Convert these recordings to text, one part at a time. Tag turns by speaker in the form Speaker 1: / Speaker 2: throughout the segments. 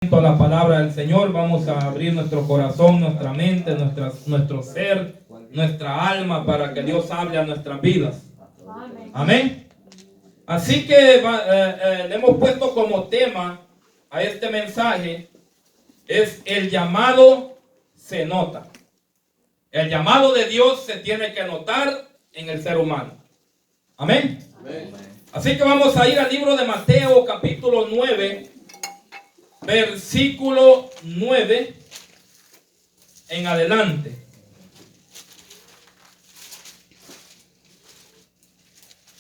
Speaker 1: A la palabra del Señor, vamos a abrir nuestro corazón, nuestra mente, nuestro ser, nuestra alma para que Dios hable a nuestras vidas. Amén. Así que le hemos puesto como tema a este mensaje, es el llamado se nota. El llamado de Dios se tiene que notar en el ser humano. Amén. Amén. Así que vamos a ir al libro de Mateo, capítulo 9. Versículo 9 en adelante.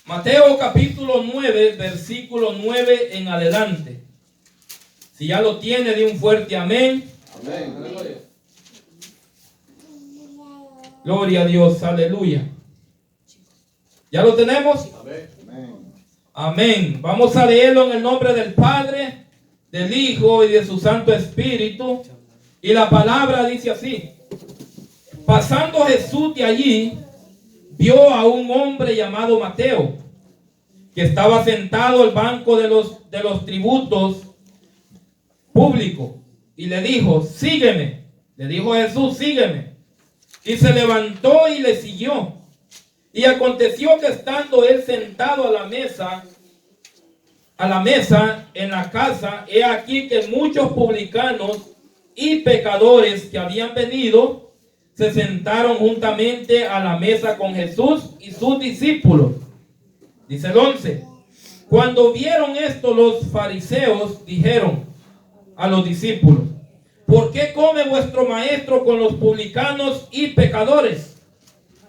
Speaker 1: Mateo capítulo 9, versículo 9 en adelante. Si ya lo tiene, de un fuerte amén. Amén. Gloria a Dios, aleluya. ¿Ya lo tenemos? Amén. Amén. Vamos a leerlo en el nombre del Padre, del Hijo y de su Santo Espíritu. Y la palabra dice así: pasando Jesús de allí, vio a un hombre llamado Mateo, que estaba sentado al banco de los tributos públicos, y le dijo: sígueme. Le dijo Jesús: sígueme. Y se levantó y le siguió. Y aconteció que estando él sentado a la mesa en la casa, he aquí que muchos publicanos y pecadores que habían venido se sentaron juntamente a la mesa con Jesús y sus discípulos. Dice el 11: cuando vieron esto, los fariseos dijeron a los discípulos: ¿por qué come vuestro maestro con los publicanos y pecadores?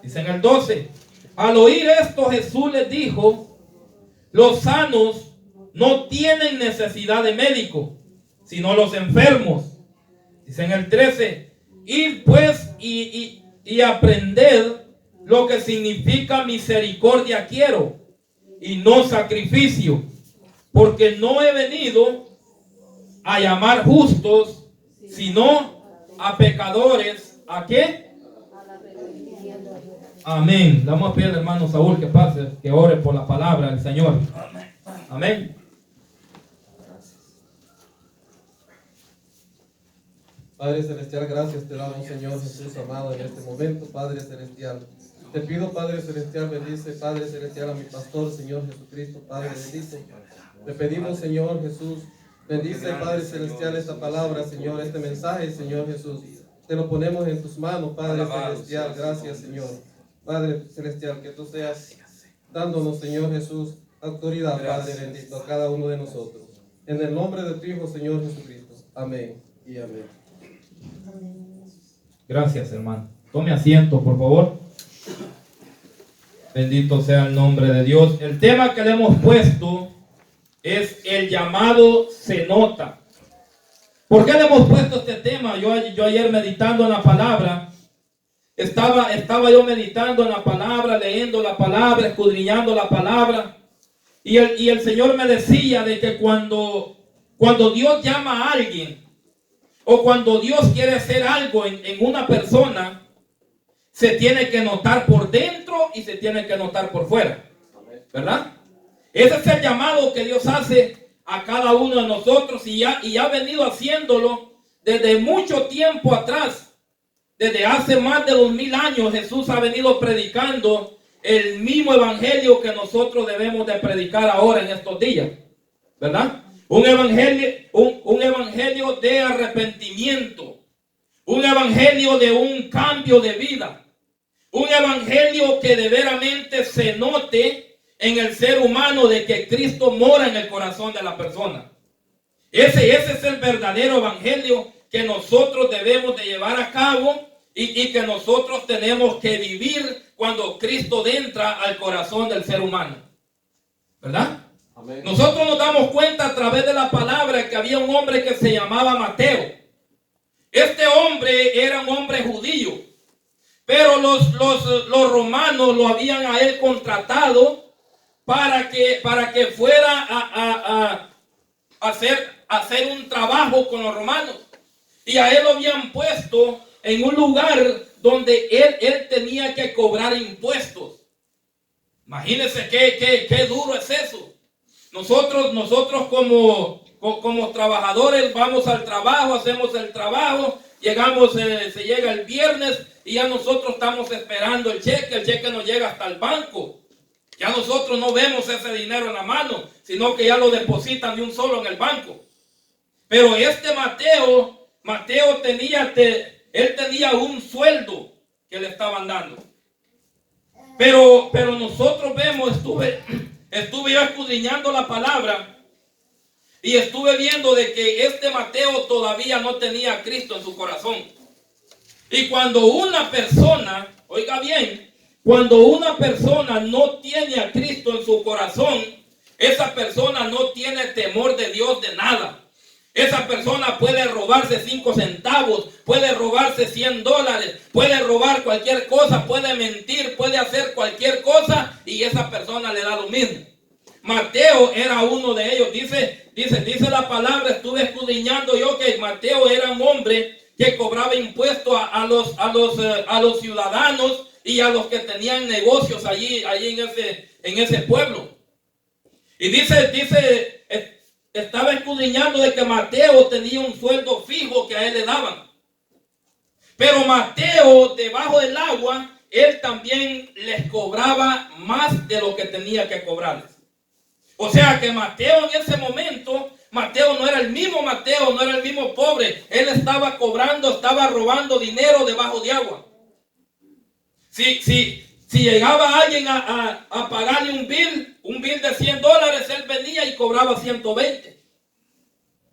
Speaker 1: Dice en el 12: al oír esto, Jesús les dijo: los sanos no tienen necesidad de médico, sino los enfermos. Dice en el 13: id pues y aprended lo que significa misericordia quiero, y no sacrificio, porque no he venido a llamar justos, sino a pecadores. ¿A qué? Amén. Vamos a pedir al hermano Saúl que pase, que ore por la palabra del Señor. Amén.
Speaker 2: Padre Celestial, gracias te damos, Señor Jesús amado, en este momento, Padre Celestial. Te pido, Padre Celestial, bendice, Padre Celestial, a mi pastor, Señor Jesucristo, Padre bendito. Te pedimos, Señor Jesús, bendice, Padre Celestial, esta palabra, Señor, este mensaje, Señor Jesús. Te lo ponemos en tus manos, Padre Celestial. Gracias, Señor. Padre Celestial, que tú seas dándonos, Señor Jesús, autoridad, Padre bendito, a cada uno de nosotros. En el nombre de tu Hijo, Señor Jesucristo. Amén y amén.
Speaker 1: Gracias, hermano. Tome asiento, por favor. Bendito sea el nombre de Dios. El tema que le hemos puesto es el llamado se nota. ¿Por qué le hemos puesto este tema? Yo ayer meditando en la palabra, estaba yo meditando en la palabra, leyendo la palabra, escudriñando la palabra, y el Señor me decía de que cuando Dios llama a alguien, o cuando Dios quiere hacer algo en una persona, se tiene que notar por dentro y se tiene que notar por fuera, ¿verdad? Ese es el llamado que Dios hace a cada uno de nosotros, y ha venido haciéndolo desde mucho tiempo atrás. Desde hace más de 2000 años Jesús ha venido predicando el mismo evangelio que nosotros debemos de predicar ahora en estos días, ¿verdad? Un evangelio de arrepentimiento, un evangelio de un cambio de vida, un evangelio que de veramente se note en el ser humano de que Cristo mora en el corazón de la persona. Ese es el verdadero evangelio que nosotros debemos de llevar a cabo y que nosotros tenemos que vivir cuando Cristo entra al corazón del ser humano, ¿verdad? Amén. Nosotros nos damos cuenta a través de la palabra que había un hombre que se llamaba Mateo. Este hombre era un hombre judío, pero los romanos lo habían a él contratado para que fuera a hacer un trabajo con los romanos. Y a él lo habían puesto en un lugar donde él tenía que cobrar impuestos. Imagínense qué duro es eso. Nosotros como como trabajadores vamos al trabajo, hacemos el trabajo, llegamos, se llega el viernes y ya nosotros estamos esperando el cheque nos llega hasta el banco. Ya nosotros no vemos ese dinero en la mano, sino que ya lo depositan de un solo en el banco. Pero este Mateo tenía un sueldo que le estaban dando. Pero nosotros vemos, estuve yo escudriñando la palabra y estuve viendo de que este Mateo todavía no tenía a Cristo en su corazón. Y cuando una persona, oiga bien, cuando una persona no tiene a Cristo en su corazón, esa persona no tiene temor de Dios de nada. Esa persona puede robarse 5 centavos, puede robarse $100, puede robar cualquier cosa, puede mentir, puede hacer cualquier cosa y esa persona le da lo mismo. Mateo era uno de ellos. Dice la palabra, estuve escudriñando yo que Mateo era un hombre que cobraba impuestos a los ciudadanos y a los que tenían negocios allí en ese pueblo. Y estaba escudriñando de que Mateo tenía un sueldo fijo que a él le daban. Pero Mateo, debajo del agua, él también les cobraba más de lo que tenía que cobrarles. O sea que Mateo en ese momento, Mateo no era el mismo Mateo, no era el mismo pobre. Él estaba cobrando, estaba robando dinero debajo de agua. Si llegaba alguien a pagarle un bill de $100, él venía y cobraba 120.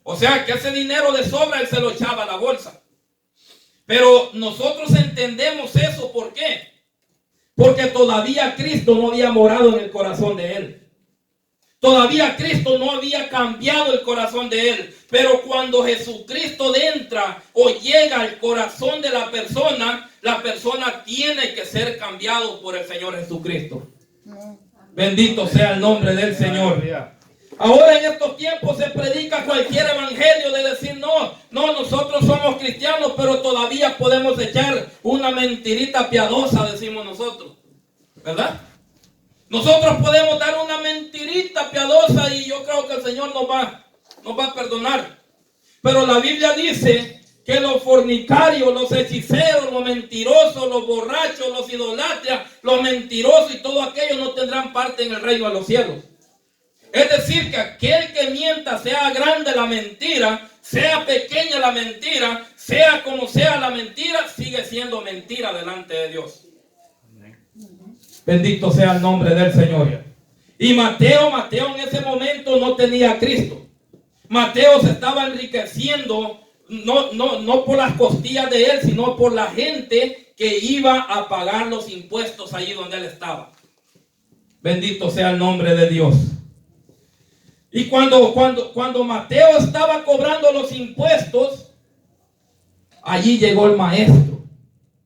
Speaker 1: O sea que ese dinero de sobra él se lo echaba a la bolsa. Pero nosotros entendemos eso, ¿por qué? Porque todavía Cristo no había morado en el corazón de él. Todavía Cristo no había cambiado el corazón de él. Pero cuando Jesucristo entra o llega al corazón de la persona tiene que ser cambiado por el Señor Jesucristo. Bendito sea el nombre del Señor. Ahora en estos tiempos se predica cualquier evangelio de decir no, nosotros somos cristianos, pero todavía podemos echar una mentirita piadosa, decimos nosotros. ¿Verdad? Nosotros podemos dar una mentirita piadosa y yo creo que el Señor nos va a perdonar. Pero la Biblia dice que los fornicarios, los hechiceros, los mentirosos, los borrachos, los idolatras, los mentirosos y todo aquello no tendrán parte en el reino de los cielos. Es decir, que aquel que mienta, sea grande la mentira, sea pequeña la mentira, sea como sea la mentira, sigue siendo mentira delante de Dios. Bendito sea el nombre del Señor. Y Mateo en ese momento no tenía a Cristo. Mateo se estaba enriqueciendo no por las costillas de él, sino por la gente que iba a pagar los impuestos allí donde él estaba. Bendito sea el nombre de Dios. Y cuando Mateo estaba cobrando los impuestos, allí llegó el maestro.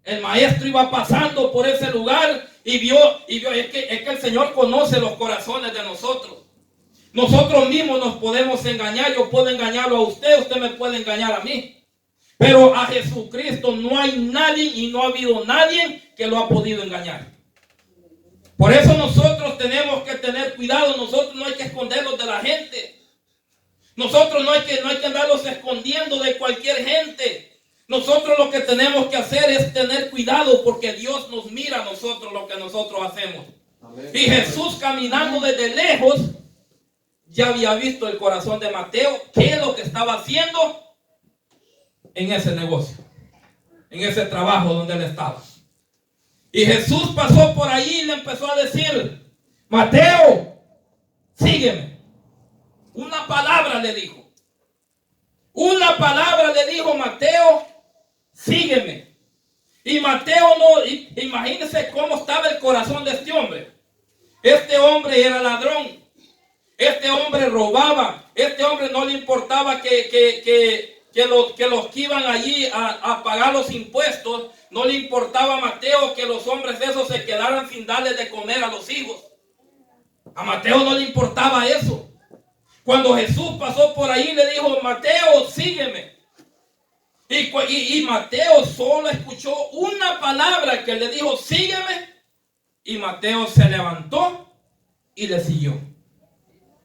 Speaker 1: El maestro iba pasando por ese lugar y vio, es que el Señor conoce los corazones de nosotros. Nosotros mismos nos podemos engañar. Yo puedo engañarlo a usted me puede engañar a mí. Pero a Jesucristo no hay nadie y no ha habido nadie que lo ha podido engañar. Por eso nosotros tenemos que tener cuidado. Nosotros no hay que esconderlos de la gente. Nosotros no hay que andarlos escondiendo de cualquier gente. Nosotros lo que tenemos que hacer es tener cuidado porque Dios nos mira a nosotros lo que nosotros hacemos. Amén. Y Jesús caminando desde lejos ya había visto el corazón de Mateo, qué es lo que estaba haciendo en ese negocio, en ese trabajo donde él estaba. Y Jesús pasó por allí y le empezó a decir: Mateo, sígueme. Una palabra le dijo. Una palabra le dijo Mateo: sígueme. Y Mateo imagínense cómo estaba el corazón de este hombre. Este hombre era ladrón. Este hombre robaba. Este hombre no le importaba que los que iban allí a pagar los impuestos, no le importaba a Mateo que los hombres esos se quedaran sin darles de comer a los hijos. A Mateo no le importaba eso. Cuando Jesús pasó por ahí le dijo: Mateo, sígueme. Y Mateo solo escuchó una palabra que le dijo: sígueme. Y Mateo se levantó y le siguió.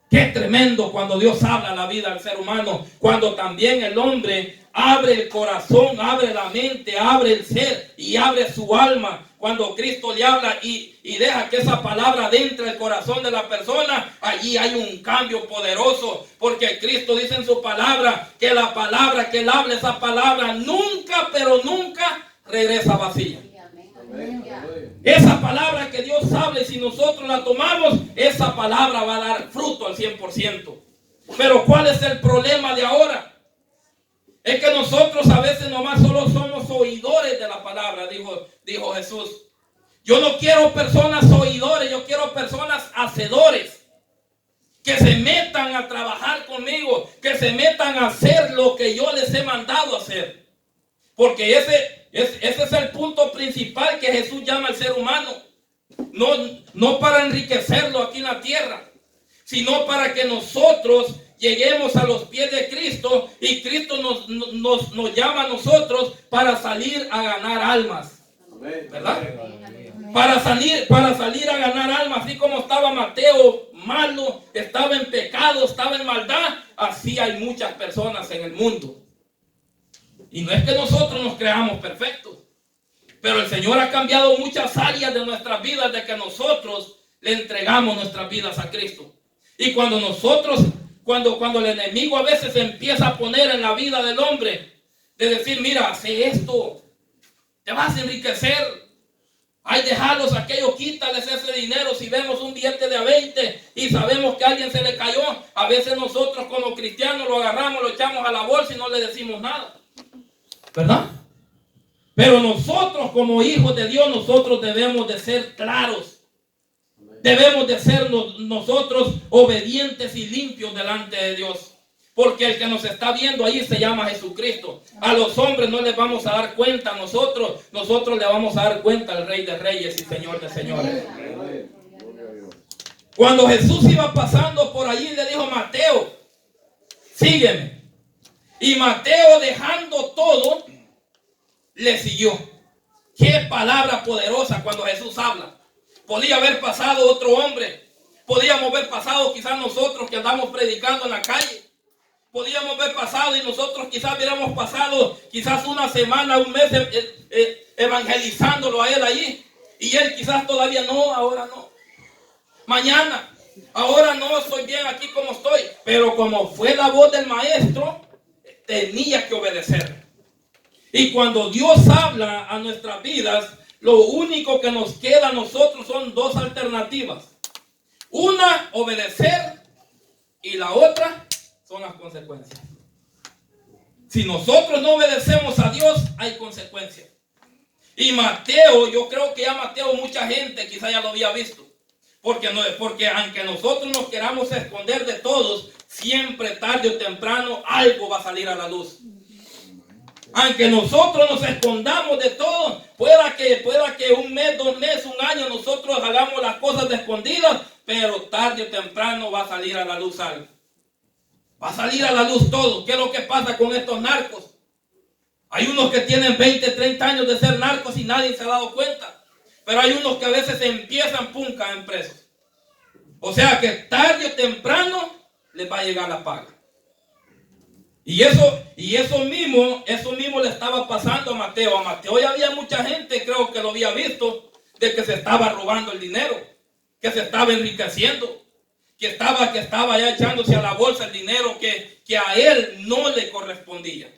Speaker 1: Qué tremendo cuando Dios habla a la vida del ser humano, cuando también el hombre abre el corazón, abre la mente, abre el ser y abre su alma. Cuando Cristo le habla y deja que esa palabra entre el corazón de la persona, allí hay un cambio poderoso, porque Cristo dice en su palabra que la palabra que él habla, esa palabra nunca, pero nunca regresa vacía. Esa palabra que Dios habla, y si nosotros la tomamos, esa palabra va a dar fruto al 100%. Pero ¿cuál es el problema de ahora? Es que nosotros a veces nomás solo somos oidores de la palabra, dijo Jesús. Yo no quiero personas oidores, yo quiero personas hacedores. Que se metan a trabajar conmigo, que se metan a hacer lo que yo les he mandado a hacer. Porque ese es el punto principal que Jesús llama al ser humano. No para enriquecerlo aquí en la tierra, sino para que nosotros lleguemos a los pies de Cristo, y Cristo nos llama a nosotros para salir a ganar almas. ¿Verdad? Para salir a ganar almas, así como estaba Mateo malo, estaba en pecado, estaba en maldad, así hay muchas personas en el mundo. Y no es que nosotros nos creamos perfectos, pero el Señor ha cambiado muchas áreas de nuestras vidas de que nosotros le entregamos nuestras vidas a Cristo. Y cuando el enemigo a veces empieza a poner en la vida del hombre, de decir, mira, hace esto, te vas a enriquecer, ay, dejarlos aquello, quítales ese dinero. Si vemos un billete de a 20 y sabemos que a alguien se le cayó, a veces nosotros como cristianos lo agarramos, lo echamos a la bolsa y no le decimos nada, ¿verdad? Pero nosotros como hijos de Dios, nosotros debemos de ser claros. Debemos de ser nosotros obedientes y limpios delante de Dios. Porque el que nos está viendo ahí se llama Jesucristo. A los hombres no les vamos a dar cuenta, nosotros le vamos a dar cuenta al Rey de Reyes y Señor de Señores. Cuando Jesús iba pasando por allí, le dijo: Mateo, sígueme. Y Mateo, dejando todo, le siguió. Qué palabra poderosa cuando Jesús habla. Podía haber pasado otro hombre. Podíamos haber pasado quizás nosotros que andamos predicando en la calle. Podíamos haber pasado y nosotros quizás hubiéramos pasado quizás una semana, un mes evangelizándolo a él allí. Y él quizás todavía no, ahora no. Mañana, ahora no, estoy bien aquí como estoy. Pero como fue la voz del maestro, tenía que obedecer. Y cuando Dios habla a nuestras vidas, lo único que nos queda a nosotros son dos alternativas. Una, obedecer, y la otra son las consecuencias. Si nosotros no obedecemos a Dios, hay consecuencias. Y Mateo, yo creo que ya Mateo, mucha gente quizá ya lo había visto. Porque aunque nosotros nos queramos esconder de todos, siempre tarde o temprano algo va a salir a la luz. Aunque nosotros nos escondamos de todo, pueda que un mes, 2 meses, un año nosotros hagamos las cosas de escondidas, pero tarde o temprano va a salir a la luz algo. Va a salir a la luz todo. ¿Qué es lo que pasa con estos narcos? Hay unos que tienen 20, 30 años de ser narcos y nadie se ha dado cuenta. Pero hay unos que a veces empiezan, caen presos. O sea que tarde o temprano les va a llegar la paga. Y eso mismo le estaba pasando a Mateo. A Mateo ya había mucha gente, creo que lo había visto, de que se estaba robando el dinero, que se estaba enriqueciendo, que estaba ya echándose a la bolsa el dinero que a él no le correspondía.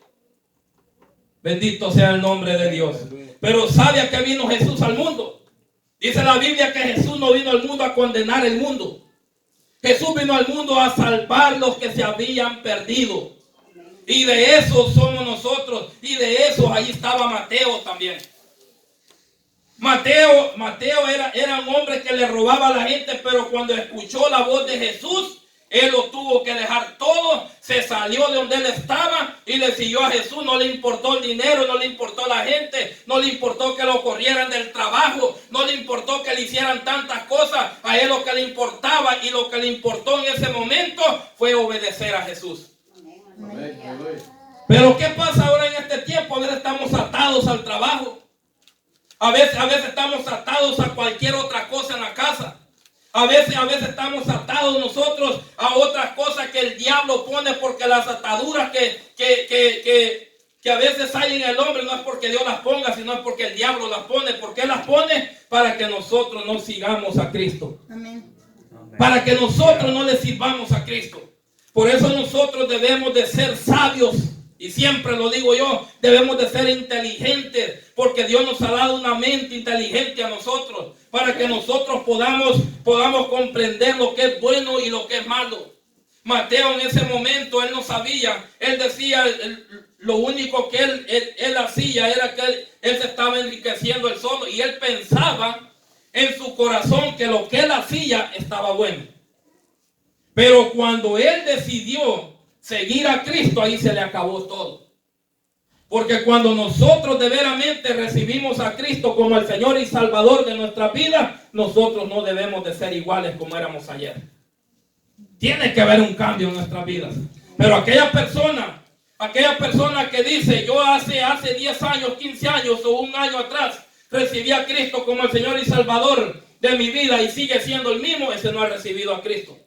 Speaker 1: Bendito sea el nombre de Dios. Pero ¿sabe a qué vino Jesús al mundo? Dice la Biblia que Jesús no vino al mundo a condenar el mundo. Jesús vino al mundo a salvar los que se habían perdido. Y de eso somos nosotros. Y de eso ahí estaba Mateo también. Mateo era un hombre que le robaba a la gente, pero cuando escuchó la voz de Jesús, él lo tuvo que dejar todo, se salió de donde él estaba y le siguió a Jesús. No le importó el dinero, no le importó la gente, no le importó que lo corrieran del trabajo, no le importó que le hicieran tantas cosas. A él lo que le importaba y lo que le importó en ese momento fue obedecer a Jesús. Amén. Pero ¿qué pasa ahora en este tiempo? A veces estamos atados al trabajo. A veces estamos atados a cualquier otra cosa en la casa. A veces estamos atados nosotros a otras cosas que el diablo pone, porque las ataduras que a veces hay en el hombre no es porque Dios las ponga, sino es porque el diablo las pone. ¿Por qué las pone? Para que nosotros no sigamos a Cristo.
Speaker 3: Amén.
Speaker 1: Para que nosotros no le sirvamos a Cristo. Por eso nosotros debemos de ser sabios. Y siempre lo digo yo, debemos de ser inteligentes, porque Dios nos ha dado una mente inteligente a nosotros, para que nosotros podamos comprender lo que es bueno y lo que es malo. Mateo en ese momento, él no sabía, él decía, lo único que él hacía era que él se estaba enriqueciendo él solo, y él pensaba en su corazón que lo que él hacía estaba bueno. Pero cuando él decidió seguir a Cristo, ahí se le acabó todo. Porque cuando nosotros de veramente recibimos a Cristo como el Señor y Salvador de nuestra vida, nosotros no debemos de ser iguales como éramos ayer. Tiene que haber un cambio en nuestras vidas. Pero aquella persona que dice, yo hace 10 años, 15 años o un año atrás recibí a Cristo como el Señor y Salvador de mi vida y sigue siendo el mismo, ese no ha recibido a Cristo.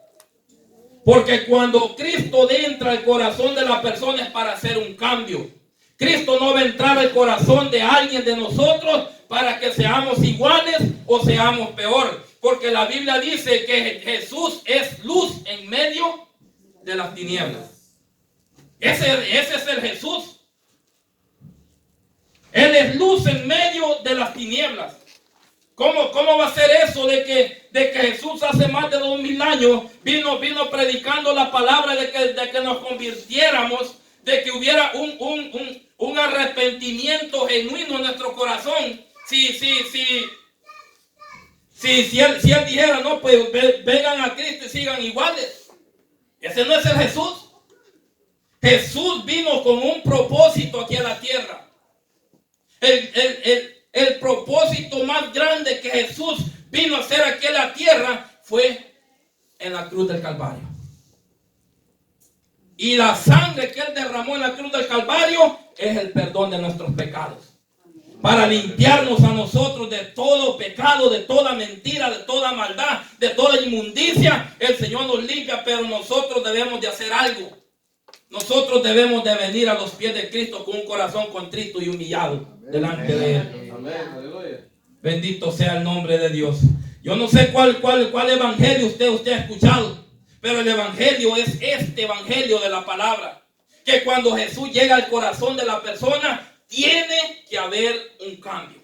Speaker 1: Porque cuando Cristo entra al corazón de la persona es para hacer un cambio. Cristo no va a entrar al corazón de alguien de nosotros para que seamos iguales o seamos peor. Porque la Biblia dice que Jesús es luz en medio de las tinieblas. Ese es el Jesús. Él es luz en medio de las tinieblas. ¿Cómo va a ser eso de que Jesús hace más de 2000 años vino predicando la palabra de que nos convirtiéramos, de que hubiera un arrepentimiento genuino en nuestro corazón? Si él dijera, no, pues vengan a Cristo y sigan iguales. Ese no es el Jesús. Jesús vino con un propósito aquí a la tierra. El propósito más grande que Jesús vino a hacer aquí en la tierra fue en la cruz del Calvario. Y la sangre que Él derramó en la cruz del Calvario es el perdón de nuestros pecados. Para limpiarnos a nosotros de todo pecado, de toda mentira, de toda maldad, de toda inmundicia. El Señor nos limpia, pero nosotros debemos de hacer algo. Nosotros debemos de venir a los pies de Cristo con un corazón contrito y humillado delante de Él.
Speaker 2: Amén.
Speaker 1: Bendito sea el nombre de Dios. Yo no sé cuál evangelio usted ha escuchado, pero el evangelio es este evangelio de la palabra. Que cuando Jesús llega al corazón de la persona, tiene que haber un cambio.